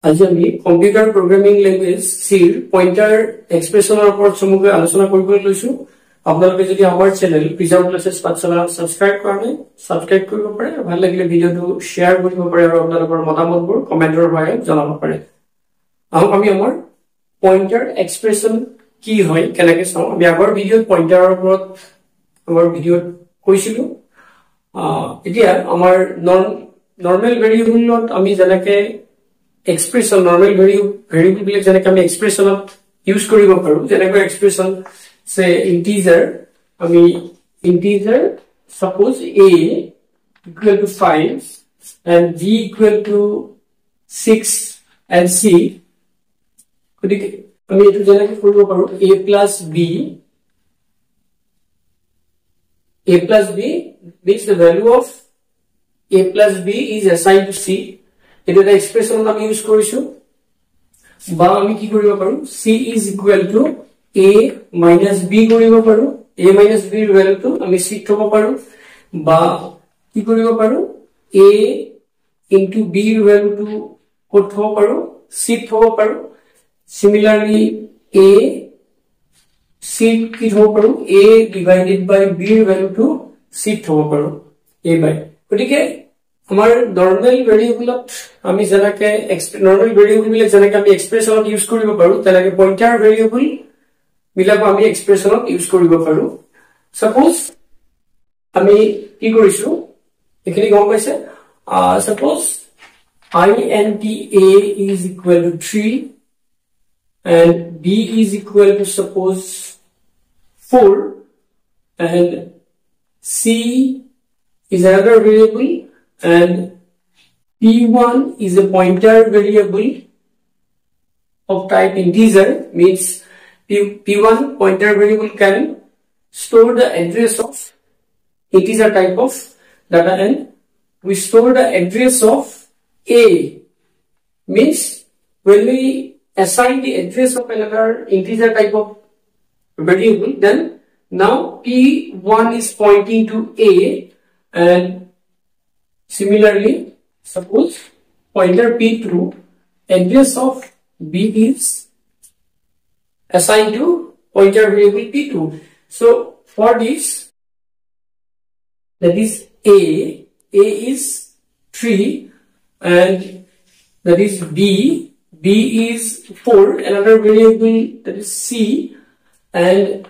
আজি আমি computer programming language সিৰ pointer এক্সপ্ৰেছনৰ ওপৰত সমগ্ৰ আলোচনা কৰিবলৈ লৈছো। আপোনালোকে যদি আমাৰ চেনেল প্ৰিজাৰ্ভ ক্লাছেছ পাঠশালা সাবস্ক্ৰাইব কৰা নাই সাবস্ক্ৰাইব কৰিব পাৰে, ভাল লাগিলে ভিডিওটো শেয়াৰ কৰিব পাৰে আৰু আপোনালোকৰ মতামতবোৰ কমেন্টৰ সহায়ত জনাব পাৰে। আমি আমাৰ পইন্টাৰ এক্সপ্ৰেছন কি হয় কেনেকৈ চাওঁ। আমি আগৰ ভিডিওত পইন্টাৰৰ ওপৰত আমাৰ ভিডিওত কৈছিলো। এতিয়া আমাৰ নৰ্মেল ভেৰিয়েবলত আমি যেনেকৈ expression normal variable bilek jane ami expression use koribo paru jeneko expression say integer ami integer suppose a equal to 5 and b equal to 6 and c kodike ami etu jeneko koribo paru a plus b means the value of a plus b is assigned to c. এটা expression আমি use কৰিছো বা আমি কি কৰিব পাৰো c is equal to a minus b কৰিব পাৰো a minus b ৰ ভ্যালুটো আমি c থব পাৰো বা কি কৰিব পাৰো a into b ৰ ভ্যালুটো কত থব পাৰো c থব পাৰো similarly a c কি থব পাৰো a divided by b ৰ ভ্যালুটো c থব পাৰো a by গতিকে আমাৰ নৰ্মেল ভেৰিয়েবলত আমি যেনেকৈ নৰ্মেল ভেৰিয়েবল বিলাক যেনেকৈ আমি এক্সপ্ৰেছনত ইউজ কৰিব পাৰো তেনেকৈ পইন্টাৰ ভেৰিয়েবল বিলাক আমি এক্সপ্ৰেছনত ইউজ কৰিব পাৰো। সাপোজ আমি কি কৰিছো এখিনি গম পাইছে। Suppose int a is equal to 3 and b is equal to suppose 4 and c is another variable and p1 is a pointer variable of type integer means p1 pointer variable can store the address of integer type of data and we store the address of a means when we assign the address of another integer type of variable then now p1 is pointing to a and similarly, suppose pointer p2 address of b is assigned to pointer variable p2. So for this, that is a is 3 and that is b is 4, another variable that is c and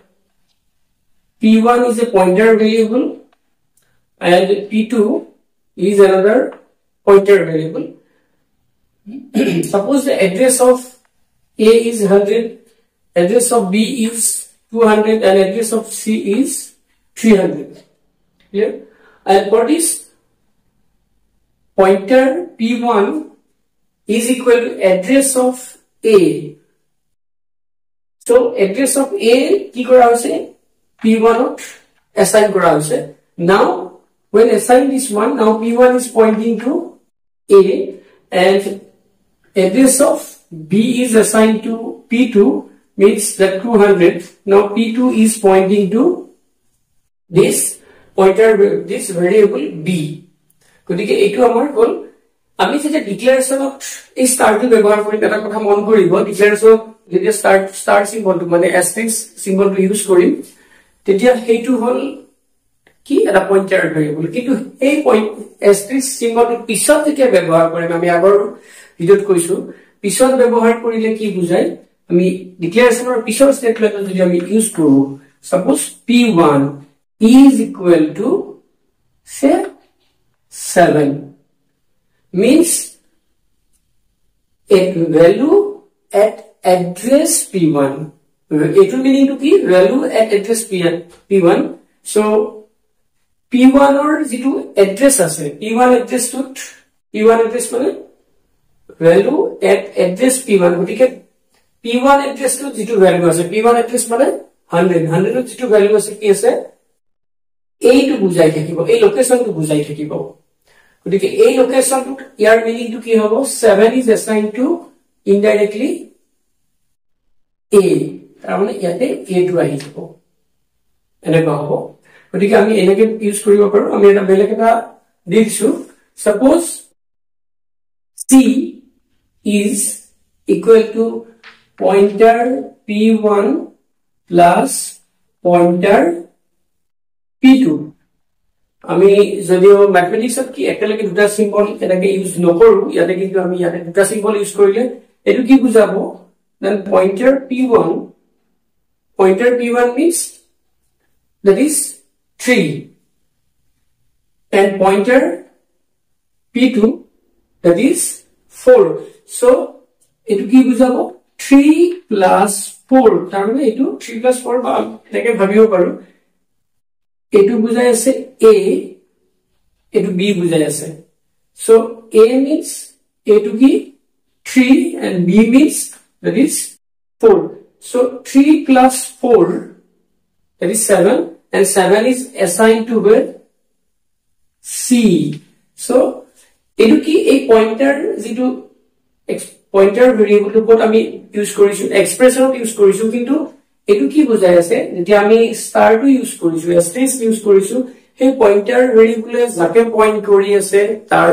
p1 is a pointer variable and p2 is another pointer variable. Suppose the address of a is 100, address of b is 200 and address of c is 300. Clear? And for this pointer p1 is equal to address of a. So address of a ki kora hoise p1 assign kora hoise. Now when assign this one, now p1 is pointing to a and address of b is assigned to p2 means that 200. Now p2 is pointing to this pointer, this variable b. গতিকে এইটো আমাৰ হল আমি যেটা ডিক্লাৰেশনত এই স্টাৰটো ব্যৱহাৰ কৰি এটা কথা মন কৰিব ডিক্লাৰেশনত যেতিয়া স্টাৰ সিম্বলটো মানে এস্টেৰিস্ক সিম্বলটো ইউজ কৰিম তেতিয়া সেইটো হল কি এটা পইন্টাৰ ভেৰিয়েবল কিন্তু এই পইন্ট এস্টেৰিস্ক সিম্বলটো পিছত যেতিয়া ব্যৱহাৰ কৰিম আমি আগৰ ভিডিওত কৈছো পিছত ব্যৱহাৰ কৰিলে কি বুজায় আমি ডিক্লাৰেশনৰ পিছৰ স্টেটমেন্টত যদি আমি ইউজ কৰো suppose p1 is equal to say 7 means a value at address p1 it will meaning to be value at address p1 so p1 or जितु address আছে p1 address মানে value at address p1 গতিকে p1 address to जितु value আছে p1 address মানে 100 ৰ जितु value আছে কি আছে এইটো বুজাই থাকিব এই লোকেশনটো বুজাই থাকিব গতিকে এই লোকেশনটো ইয়াৰ মিনিং টু কি হ'ব 7 is assigned to indirectly a তাৰ মানে ইয়াতে a টো আহি যাব এনেকুৱা হ'ব গতিকে আমি এনেকে ইউজ কৰিব পাৰো আমি এটা বেলেগ এটা দিছো suppose c is equal to pointer p1 plus pointer p2 আমি যদিও ম্যাথমেটিক্সত কি একেলগে দুটা সিম্বল এনেকে ইউজ নকৰো ইয়াতে কিন্তু আমি ইয়াতে দুটা সিম্বল ইউজ কৰিলে এটো কি বুজাব then pointer p1 means that is 3 and pointer p2 that is 4 so etu ki bujabo 3 plus 4 tar mane etu 3 plus 4 ba enake bhabibo paru etu bujai ase a etu b bujai ase so a means a to ki 3 and b means that is 4 so 3 plus 4 that is 7 and 7 is assigned to where C so etu ki a pointer jitu pointer variable to put ami use korisu expression use korisu kintu etu ki bujai ase jeti ami star to use korisu asterisk use korisu he pointer variable jake point kori ase tar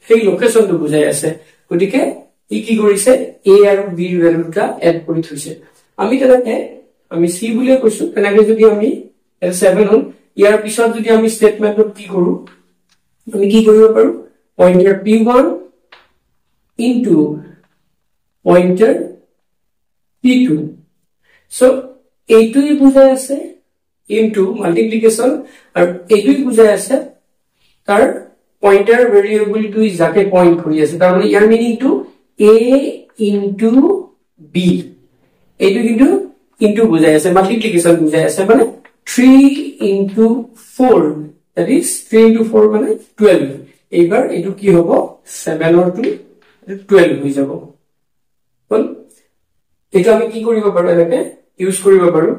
he location to bujai ase gotike e ki korise a aru b value ta add kori thoise ami telake ami c bule koisu tenake jodi ami 7 on ইয়াৰ পিছত যদি আমি স্টেটমেন্টত কি কৰো আমি কি কৰিব পাৰো pointer p1 into pointer p2 so a2 বুজাই আছে into multiplication আৰু a2 বুজাই আছে তাৰ pointer variable to যাকে পয়েন্ট কৰি আছে তাৰ মানে ইয়াৰ meaning to a into b a2 কিন্তু into বুজাই আছে multiplication বুজাই আছে মানে 3 into 4 that is 3 into 4 মানে 12 এইবাৰ এটো কি হ'ব 7 or 2 12 হৈ যাব বল এটা আমি কি কৰিব পাৰো এনেকে ইউজ কৰিব পাৰো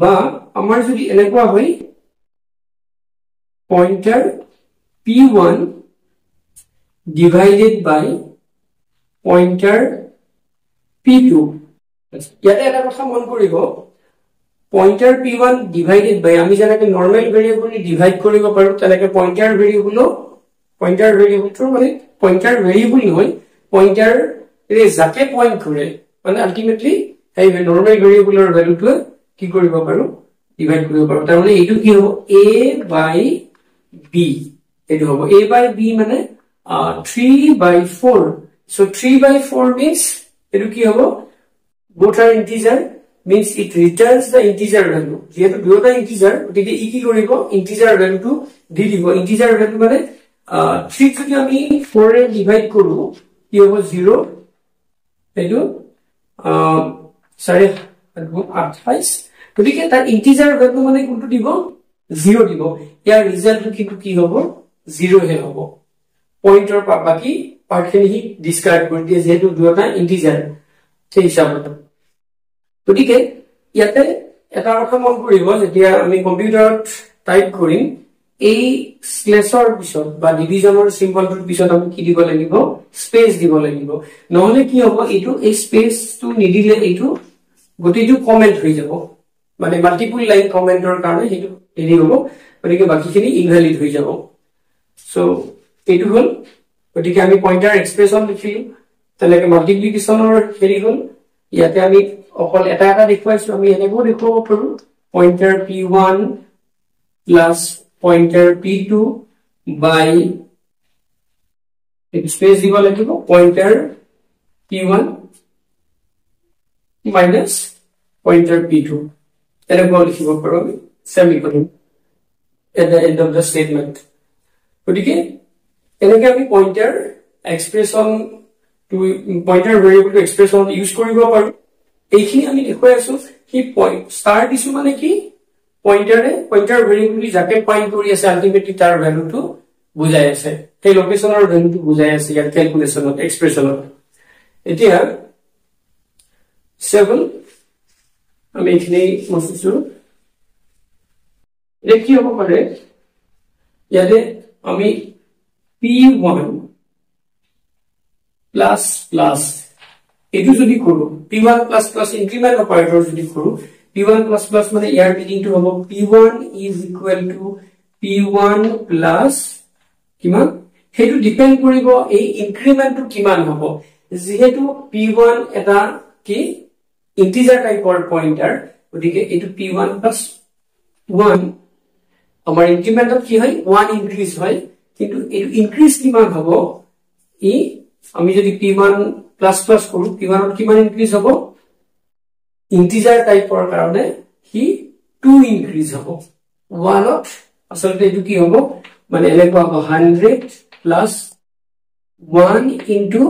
বা আমাৰ যদি এনেকুৱা হয় pointer p1 divided by pointer p2 ইয়াতে এটা কথা মন কৰিব pointer p1 divided by আমি জানাকে নৰমাল ভেৰিয়েবল ডিভাইড কৰিব পাৰো তেনেকে pointer variable to মানে pointer variable হয় pointer এ যাকে পয়েন্ট কৰে মানে আলটিমেটলি এই নৰমাল ভেৰিয়েবলৰ ভ্যালুটো কি কৰিব পাৰো ডিভাইড কৰিব পাৰো তাৰ মানে এটো কি হ'ব a by b এটো হ'ব a by b মানে 3 by 4 so 3 by 4 means এটো কি হ'ব both are integer means it returns the integer value যেহেতু দুটা integer গতিকে ই কি কৰিব integer value to দি দিব integer value মানে 3 যদি আমি 4 এ ডিভাইড কৰো কি হ'ব 0 এটো 28 গতিকে তাৰ integer value মানে কোনটো দিব 0 দিব ইয়াৰ ৰিজাল্ট কিন্তু কি হ'ব 0 হে হ'ব পয়েন্টৰ বাকি পাৰ্টখিনি ডিসকাৰ্ড কৰি দিয়ে যেহেতু দুটা integer সেই হিচাপত গতিকে ইয়াতে এটা কথা মন কৰিব যেতিয়া আমি কম্পিউটাৰত টাইপ কৰিম এই স্লেশৰ পিছত বা ডিভিজনৰ সিম্বলটোৰ পিছত আমি কি দিব লাগিব স্পেস দিব লাগিব নহলে কি হ'ব এটো এই স্পেসটো নিদিলে এটো গটিটো কমেন্ট হৈ যাব মানে মাল্টিপল লাইন কমেন্টৰ কাৰণে হেতু হেৰি হ'ব গতিকে বাকিখিনি ইনভ্যালিড হৈ যাব সো এটো হল গতিকে আমি পয়েন্টাৰ এক্সপ্ৰেছন লিখিলো তেনেকে মাল্টিপ্লিকেশনৰ হেৰি হল ইয়াতে আমি অকল এটা এটা দেখুৱাইছো আমি এনেকৈ দেখুৱাব পাৰো pointer p1 plus pointer p2 by space দিব লাগিব pointer p1 minus pointer p2 এনেকৈ লিখিব পাৰো আমি semicolon at the end of the statement গতিকে এনেকৈ আমি pointer expression to pointer variable to expression use কৰিব পাৰো এইখিনি আমি দেখুৱাই আছো কি পয়েন্ট স্টাৰ দিছো মানে কি pointer variable যাকে পয়েন্ট কৰি আছে আলটিমেটলি তাৰ ভ্যালুটো বুজাই আছে সেই লোকেশনৰ ভ্যালুটো বুজাই আছে ইয়াৰ ক্যালকুলেশনত এক্সপ্ৰেছনত এতিয়া 7 আমি এখানে মসুছো এটা কি হ'ব পাৰে ইয়াতে আমি p1 plus plus এটো যদি করো p1 plus plus increment operator যদি করো p1 plus plus মানে ইয়ার মিনিং টু হবে p1 is equal to p1 plus কিমান হেতু ডিপেন্ড কৰিব এই ইনক্ৰিমেন্ট টু কিমান হ'ব যেহেতু p1 এটা কি ইন্টিজাৰ টাইপৰ পইন্টাৰ গতিকে এটো p1 + 1 আমাৰ ইনক্ৰিমেন্টত কি হয় 1 ইনক্ৰিজ হয় কিন্তু এটো ইনক্ৰিজ কিমান হ'ব ই আমি যদি p1 প্লাস কৰো p1 ত কিমান ইনক্ৰিজ হ'ব ইন্টিজাৰ টাইপৰ কাৰণে হি 2 ইনক্ৰিজ হ'ব 1 ত আসলে এটো কি হ'ব মানে এনেকুৱা হ'ব 100 প্লাস 1 into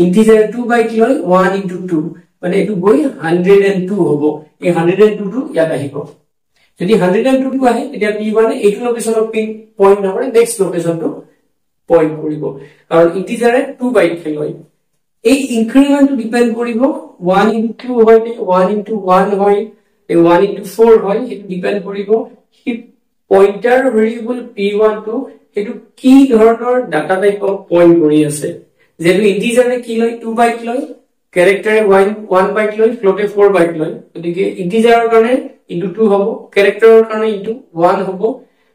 integer 2 by লয় 1 into 2 মানে এটো গৈ 102 হ'ব এই 102 টো ইয়াত আহিব যদি 102 টো আহে এতিয়া p1 এ এইটো লোকেশনৰ পিন পইণ্ট নকৰে নেক্সট লোকেশনটো পইণ্ট কৰিব কাৰণ ইন্টিজাৰে 2 বাইট লয় এই ইনক্ৰিমেন্ট ডিপেন্ড কৰিব 1 into 2 হয় 1 into 1 হয় 1 into 4 হয় এটো ডিপেন্ড কৰিব কি পইন্টাৰ ভেৰিয়েবল p1 টো এটো কি ধৰণৰ ডাটা টাইপক পইণ্ট কৰি আছে যেটো ইন্টিজাৰে কি লয় 2 বাইট লয় ক্যাৰেক্টাৰে 1 বাইট লয় ফ্লোটে 4 বাইট লয় গতিকে ইন্টিজাৰৰ কাৰণে into 2 হ'ব ক্যাৰেক্টাৰৰ কাৰণে into 1 হ'ব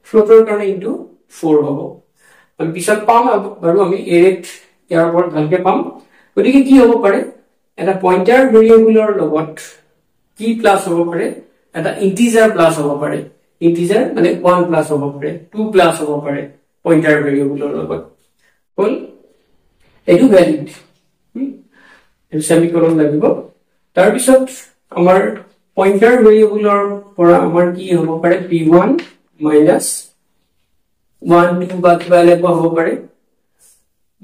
ফ্লোটৰ কাৰণে into 4 হ'ব আমি পিছত পাম বাৰু আমি এৰেট ইয়াৰ ওপৰত ভালকে পাম গতিকে কি হ'ব পাৰে এটা পইন্টাৰ ভেৰিয়েবলৰ লগত কি প্লাস হ'ব পাৰে এটা ইন্টিজাৰ প্লাস হ'ব পাৰে ইন্টিজাৰ মানে 1 প্লাস হ'ব পাৰে 2 প্লাস হ'ব পাৰে পইন্টাৰ ভেৰিয়েবলৰ লগত হল এটো ভ্যালিড এই সেমিকোলন লাগিব তাৰ পিছত আমাৰ পইন্টাৰ ভেৰিয়েবলৰ পৰা আমাৰ কি হ'ব পাৰে p1 minus 1 2 বা কিবা এনেকুৱা হ'ব পাৰে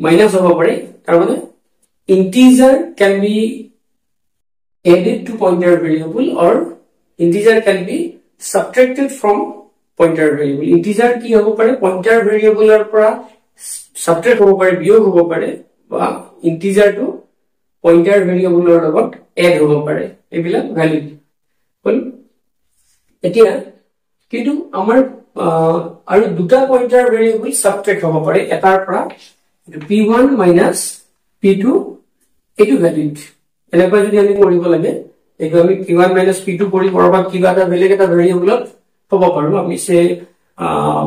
মাইনাস হ'ব পাৰে তাৰ মানে integer can be added to pointer variable or integer can be subtracted from pointer variable integer কি হ'ব পাৰে pointer variable ৰ পৰা subtract হ'ব পাৰে বিয়োগ হ'ব পাৰে বা integer টো pointer variable ৰ লগত add হ'ব পাৰে এইবিলাক ভ্যালিড হল এতিয়া কিন্তু আমাৰ আৰু দুটা পইন্টাৰ ভেৰিয়েবল সাবট্ৰেক্ট হ'ব পাৰে এটাৰ পৰা p1 minus p2 এটো ভ্যালিড এনেকৈ যদি আমি কৰিব লাগে এটো আমি p1 minus p2 কৰি কৰবাত কিবা এটা বেলেগ এটা ভেৰিয়েবলত হ'ব পাৰো আমি সে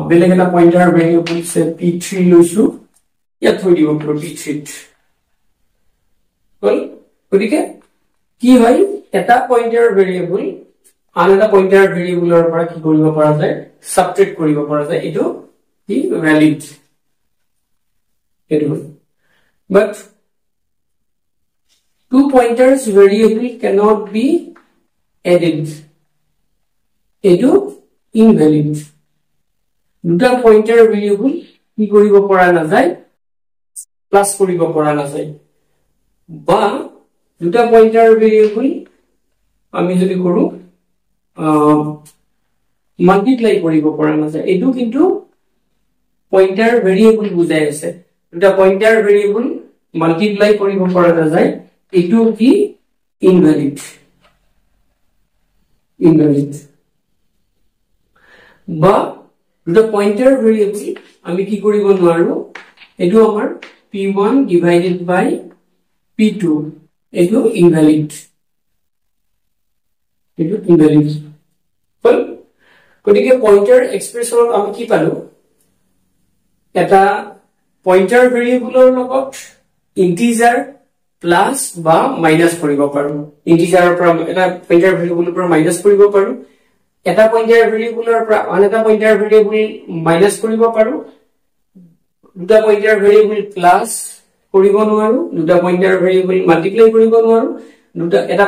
বেলেগ এটা পইন্টাৰ ভেৰিয়েবল সে p3 লৈছো ইয়াত থৈ দিব পাৰো p3 হল গতিকে কি হয় এটা পইন্টাৰ ভেৰিয়েবল আন এটা পইন্টাৰ ভেৰিয়েবলৰ পৰা কি কৰিব পৰা যায় সাবট্ৰেক্ট কৰিব পৰা যায় এটো কি ভ্যালিড এটো but two pointers variable cannot be added etu invalid দুটা পইন্টাৰ ভেৰিয়েবল কি কৰিব পৰা না যায় প্লাস কৰিব পৰা না যায় বা দুটা পইন্টাৰ ভেৰিয়েবল আমি যদি কৰো মাল্টিপ্লাই কৰিব পৰা না যায় এটো কিন্তু পইন্টাৰ ভেৰিয়েবল বুজাই আছে দুটা পইন্টাৰ ভেৰিয়েবল মাল্টিপ্লাই কৰিব পৰা না যায় এটো কি invalid বা দুটা পইন্টাৰ ভেৰিয়েবল আমি কি কৰিব নোৱাৰো এটো আমাৰ p1 divided by p2 এটো invalid হল গতিকে পইন্টাৰ এক্সপ্ৰেছনত আমি কি পালো এটা পইন্টাৰ ভেৰিয়েবলৰ লগত ইন্টিজাৰ প্লাস বা মাইনাস কৰিব পাৰো ইন্টিজাৰৰ পৰা এটা পইন্টাৰ ভেৰিয়েবলৰ পৰা মাইনাস কৰিব পাৰো এটা পইন্টাৰ ভেৰিয়েবলৰ পৰা আন এটা পইন্টাৰ ভেৰিয়েবল মাইনাস কৰিব পাৰো দুটা পইন্টাৰ ভেৰিয়েবল প্লাস কৰিব নোৱাৰো দুটা পইন্টাৰ ভেৰিয়েবল মাল্টিপ্লাই কৰিব নোৱাৰো দুটা এটা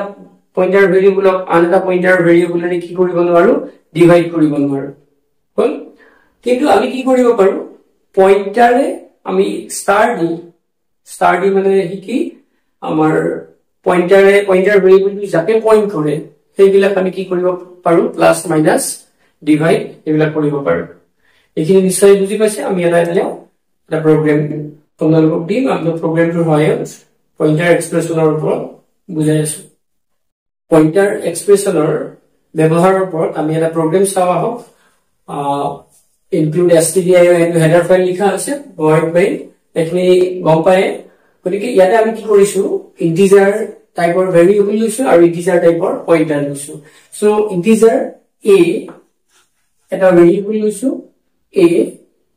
পইন্টাৰ ভেৰিয়েবলক আন এটা পইন্টাৰ ভেৰিয়েবলৰে কি কৰিব নোৱাৰো ডিভাইড কৰিব নোৱাৰো হল কিন্তু আমি কি কৰিব পাৰো পইন্টাৰে আমি স্টাৰ দি মানে কি আমাৰ পইন্টাৰ ভেৰিয়েবলটো যাকে পইন্ট কৰে সেইবিলাক আমি কি কৰিব পাৰো প্লাস মাইনাস ডিভাইড এইবিলাক কৰিব পাৰো এইখিনি নিশ্চয় বুজি পাইছে আমি এটা প্ৰগ্ৰাম তোমালোকক দিম আমি প্ৰগ্ৰামটোৰ সহায়ত পইন্টাৰ এক্সপ্ৰেছনৰ ওপৰত বুজাই আছো পইন্টাৰ এক্সপ্ৰেছনৰ ব্যৱহাৰৰ ওপৰত আমি এটা প্ৰগ্ৰাম চাও আহক include stdio and header file লিখা আছে void main এখিনি গম পায় গতিকে ইয়াতে আমি কি কৰিছো ইন্টিজাৰ টাইপৰ ভেৰিয়েবল লৈছো আৰু ইন্টিজাৰ টাইপৰ পইন্টাৰ লৈছো সো ইন্টিজাৰ a এটা ভেৰিয়েবল লৈছো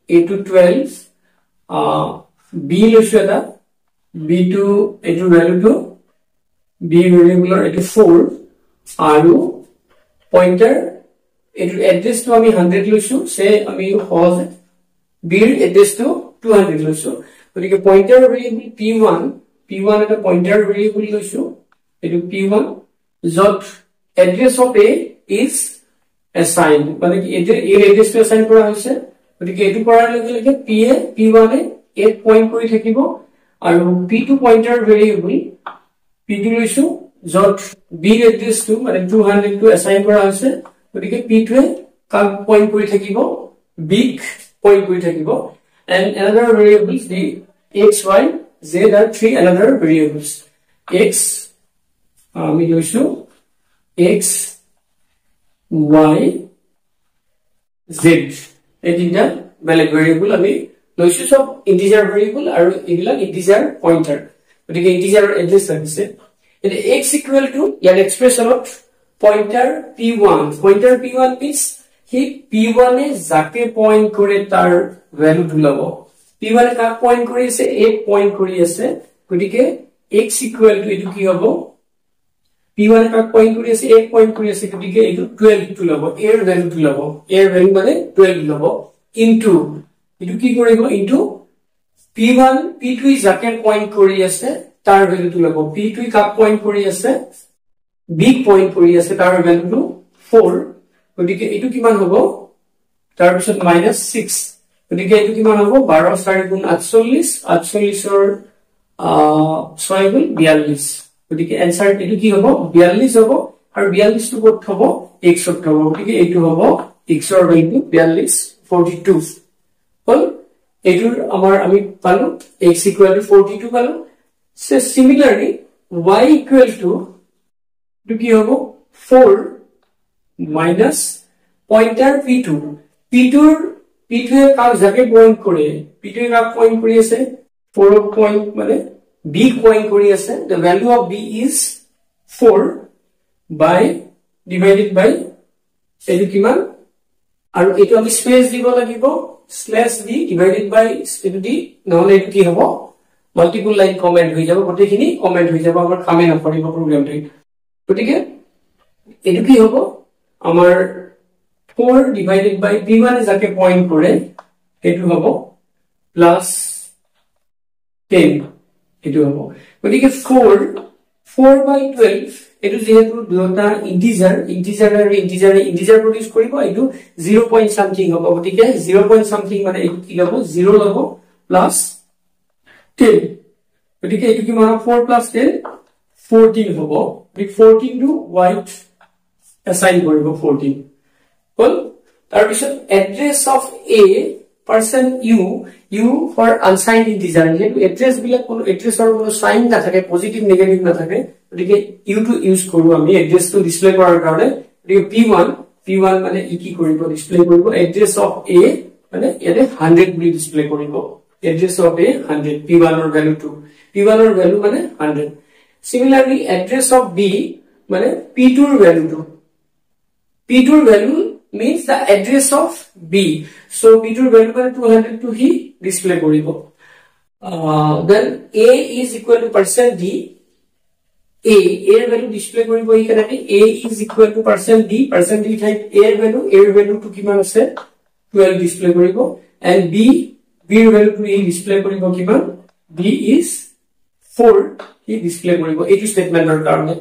a to 12 b লৈছো এটা b2 এটো ভ্যালু টু b ভেৰিয়েবলৰ এটো 4 আৰু পইন্টাৰ এটো এড্ৰেস তো আমি 100 লৈছো সে আমি হজ b এৰ এড্ৰেস তো 200 লৈছো গতিকে পইন্টাৰ ভেৰিয়েবল p1 এটা পইন্টাৰ ভেৰিয়েবল লৈছো এটো p1 যত address of a is assigned মানে কি এৰ এড্ৰেস তো অ্যাসাইন কৰা হৈছে গতিকে এটো কৰাৰ লগে লগে p1 এ 8 পইন্ট কৰি থাকিব আৰু p2 পইন্টাৰ ভেৰিয়েবল p2 লৈছো যত b এৰ এড্ৰেস তো মানে 200 to অ্যাসাইন কৰা হৈছে গতিকে p2 এ কাক পইন্ট কৰি থাকিব b পইন্ট কৰি থাকিব and another variables the x y z are three another variables x আমি লৈছো x y z এই তিনটা বেলেগ ভেৰিয়েবল আমি লৈছো সব ইন্টিজাৰ ভেৰিয়েবল আৰু এগুলা ইন্টিজাৰ পইন্টাৰ গতিকে ইন্টিজাৰৰ এড্ৰেস আছে এটা x equal to ইয়াৰ এক্সপ্ৰেছনত পইন্টাৰ p1 means হি p1 এ যাকে পইন্ট কৰে তাৰ ভ্যালু তুলাব p1 এ কাক পইন্ট কৰি আছে 8 পইন্ট কৰি আছে গতিকে x equal to এটো কি হ'ব p1 এ কাক পইন্ট কৰি আছে 8 পইন্ট কৰি আছে গতিকে এটো 12 তুলাব এৰ ভ্যালু তুলাব এৰ ভ্যালু মানে 12 লব ইনটু এটো কি কৰিব ইনটু p1 p2 যাকে পইন্ট কৰি আছে তাৰ ভ্যালু তুলাব p2 কাক পইন্ট কৰি আছে b পইন্ট কৰি আছে তাৰ ভ্যালু 4 গতিকে এটো কিমান হ'ব তাৰ পিছত -6 গতিকে এটো কিমান হ'ব 12 4 গুণ 48 48 ৰ 6 গুণ 42 গতিকে आंसर এটো কি হ'ব 42 হ'ব আৰু 42 টো ক'ত হ'ব x ত হ'ব গতিকে এটো হ'ব x ৰ ভ্যালু 42 42 হল এটোৰ আমাৰ আমি পালো x equal to 42 পালো so similarly y equal to এটো কি হ'ব 4 minus pointer p2 p2 এর কাক যাকে পয়েন্ট করে p2 এর কাক পয়েন্ট কৰি আছে 4 পয়েন্ট মানে b পয়েন্ট কৰি আছে the value of b is 4 by divided by এটো কিমান আৰু এটো আমি স্পেস দিব লাগিব স্ল্যাশ d divided by এটো d নহলে এটো কি হ'ব মাল্টিপল লাইন কমেন্ট হৈ যাব গটেখিনি কমেন্ট হৈ যাব আমাৰ কামে নকৰিব প্ৰগ্ৰামটো গটিকে এটো কি হ'ব আমাৰ 4 divided by p1 যাকে পয়েন্ট করে এটো হ'ব প্লাস 10 এটো হ'ব গটিকে 4 by 12 এটো যেহেতু দুটা ইন্টিজাৰ প্ৰডিউস কৰিব এটো 0 পইণ্ট সামথিং হ'ব গটিকে 0 পইণ্ট সামথিং মানে এটো কি হ'ব 0 লব প্লাস 10 গটিকে এটো কি মানে 4 plus 10 14 হ'ব 14 টু y assign কৰিব 14 হল তাৰ পিছত address of a person u for unsigned integer যেটো এড্ৰেস বিলাক কোন এড্ৰেসৰ কোন সাইন না থাকে পজিটিভ নেগেটিভ না থাকে গতিকে u টু ইউজ কৰো আমি এড্ৰেস টু ডিসপ্লে কৰাৰ কাৰণে গতিকে p1 মানে ই কি কৰিব ডিসপ্লে কৰিব এড্ৰেস অফ a মানে এনে 100 বুলি ডিসপ্লে কৰিব এড্ৰেস অফ a 100 p1 ৰ ভ্যালু 2 p1 ৰ ভ্যালু মানে 100 similarly address of b মানে p2 ৰ ভ্যালু 2 p2 ৰ value means the address of b so p2 ৰ ভ্যালু মানে 200 to he display কৰিব then a is equal to %d a এৰ ভ্যালু ডিসপ্লে কৰিব এখানে a is equal to %d ঠাইত a এৰ ভ্যালু টু কিমান আছে 12 ডিসপ্লে কৰিব and b এৰ ভ্যালু টু ই ডিসপ্লে কৰিব কিমান b is 4 ই ডিসপ্লে কৰিব এইটো স্টেটমেন্টৰ কাৰণে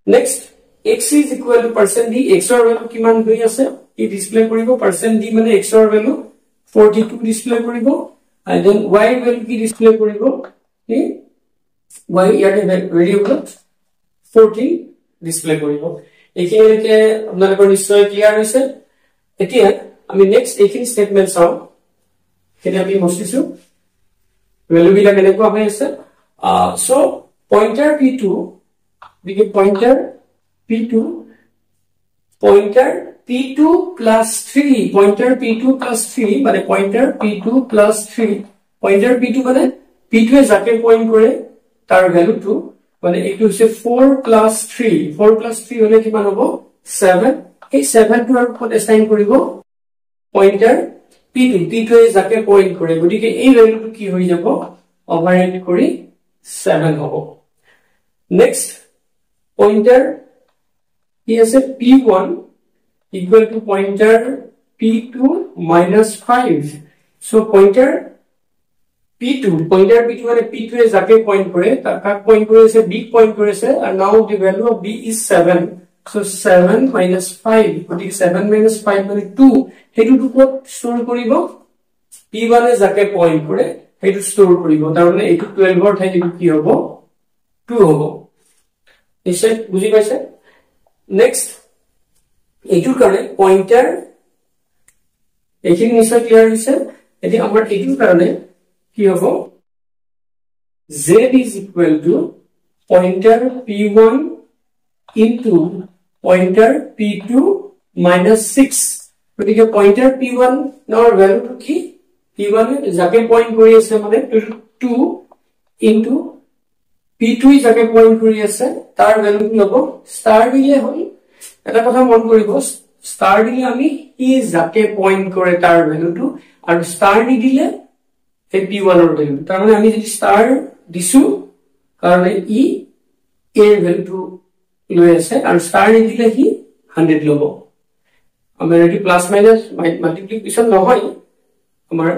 next x is equal to %d x ৰ ভ্যালু কিমান হৈ আছে ই ডিসপ্লে কৰিব %d মানে x ৰ ভ্যালু 42 ডিসপ্লে কৰিব and then y ৰ ভ্যালু কি ডিসপ্লে কৰিব কি y ইয়াতে ভেৰিয়েবল 14 ডিসপ্লে কৰিব এখিনিকে আপোনালোকৰ নিশ্চয় ক্লিয়াৰ হৈছে এতিয়া আমি নেক্সট এইখিনি স্টেটমেন্ট চাও কেনে আমি মস্তিছো ভ্যালু বিলাক এনেকুৱা হৈ আছে so pointer p2 দিকে pointer p2 plus 3 pointer p2 plus 3 মানে pointer p2 plus 3 pointer p2 মানে p2 এ যাকে পয়েন্ট কৰে তাৰ ভ্যালু 2 মানে এটো হৈছে 4 plus 3 হলে কিমান হ'ব 7 এই 7 টোৰ ওপৰত অ্যাসাইন কৰিব pointer p2 এ যাকে পয়েন্ট কৰে গতিকে এই ভ্যালুটো কি হৈ যাব ওভাৰৰাইট কৰি 7 হবো নেক্সট পয়েন্টার কি আছে p1 equal to pointer p2 minus 5 so pointer p2 মানে p2 এ যাকে পয়েন্ট করে তার কাক পয়েন্ট করেছে b পয়েন্ট করেছে and now the value of b is 7 so 7 minus 5 ওটি 7 minus 5 মানে 2 হেতু টুকত স্টোর করিব p1 এ যাকে পয়েন্ট করে হেতু স্টোর করিব তার মানে এটো 12 এর ঠাইতে কি হবে 2 হবে নিশ্চয় বুঝি পাইছে নেক্সট এইটোৰ কাৰণে পয়েন্টাৰ এইখিনি নিশ্চয় ক্লিয়াৰ হৈছে এটি আমাৰ এইটোৰ কাৰণে কি হ'ব z is equal to pointer p1 into pointer p2 minus 6 গতিকে pointer p1 নর ভ্যালু কি p1 যাকে পয়েন্ট কৰি আছে মানে 2 into p2 যাকে পয়েন্ট কৰি আছে তাৰ ভ্যালু কি হ'ব স্টাৰ দিলে হ'ল এটা কথা মন কৰিব স্টাৰ দিলে আমি ই যাকে পয়েন্ট কৰে তাৰ ভ্যালুটো আৰু স্টার দি দিলে এই p1 এর ভ্যালু তার মানে আমি যদি স্টার দিছো কারণে ই এর ভ্যালুটো লৈ আছে আৰু স্টাৰ দি দিলে হি 100 লব আমাৰ এটি প্লাস মাইনাস মাল্টিপ্লিকেশন নহয় আমাৰ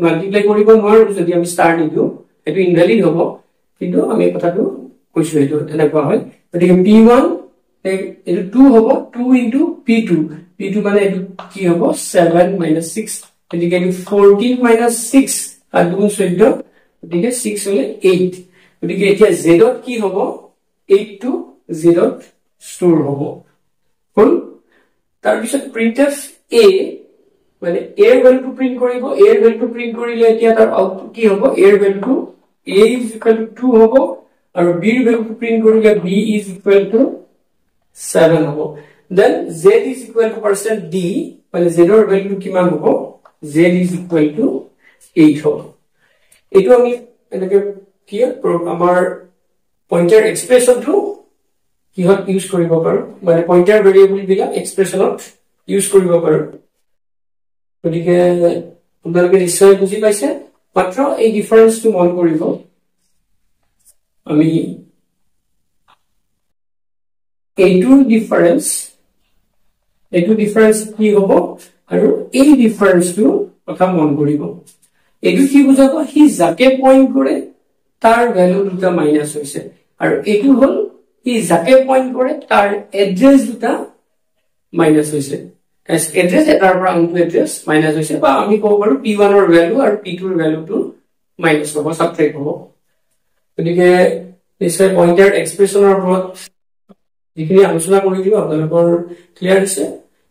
মাল্টিপ্লাই কৰিব নোৱাৰো যদি আমি স্টার দিও এটো ইনভ্যালিড হ'ব কিন্তু আমি কথাটো কৈছো এটো এনেকুৱা হয় গতিকে p1 এটো 2 হ'ব 2 into p2 মানে এটো কি হ'ব 7 minus 6 গতিকে 14 minus 6 আর 2 14 গতিকে 6 হলে 8 গতিকে এতিয়া z ত কি হ'ব 8 to 0 স্টোর হ'ব হল তাৰ পিছত printf a মানে a এৰ ভ্যালু প্ৰিন্ট কৰিব a এৰ ভ্যালু প্ৰিন্ট কৰিলে এতিয়া তাৰ আউটপুট কি হ'ব a এৰ value a is equal to 2 হ'ব আৰু b এৰ ভ্যালু প্ৰিন্ট কৰিলে b is equal to 7 হ'ব then z is equal to %d মানে z এর ভ্যালু কিমান হ'ব z is equal to 8 হ'ব এটো আমি এনেকে কি আমাৰ পয়েন্টাৰ এক্সপ্ৰেশনটো কিহত ইউজ কৰিব পাৰো মানে পয়েন্টাৰ ভেৰিয়েবল বিলাক এক্সপ্ৰেশনত ইউজ কৰিব পাৰো গতিকে আপোনালোকে নিশ্চয় বুজি পাইছে মাত্ৰ এই ডিফাৰেন্সটো মন কৰিব আমি এইটো ডিফাৰেন্স কি হ'ব আৰু এই ডিফাৰেন্সটো কথা মন কৰিব এইটো কি বুজাব হি যাকে পয়েন্ট কৰে তাৰ ভ্যালু দুটা মাইনাস হৈছে আৰু এইটো হল হি যাকে পয়েন্ট কৰে তাৰ এড্ৰেছ দুটা মাইনাস হৈছে এস এড্ৰেছ এটাৰ পৰা আনটো এড্ৰেছ মাইনাস হৈছে বা আমি ক'ব পাৰো p1 এৰ ভ্যালু আৰু p2 এৰ ভ্যালুটো মাইনাস হ'ব সাবট্ৰেক্ট হ'ব গতিকে নিশ্চয় পয়েন্টাৰ এক্সপ্ৰেশনৰ ওপৰত যিখিনি আলোচনা কৰি দিও আপোনালোকৰ ক্লিয়াৰ হৈছে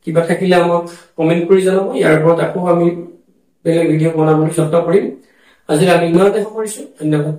কিবা থাকিলে আমাক কমেন্ট কৰি জনাব ইয়াৰ ওপৰত আকৌ আমি বেলেগ ভিডিও বনাবলৈ চেষ্টা কৰিম আজি আমি ইমানতে সামৰিছো ধন্যবাদ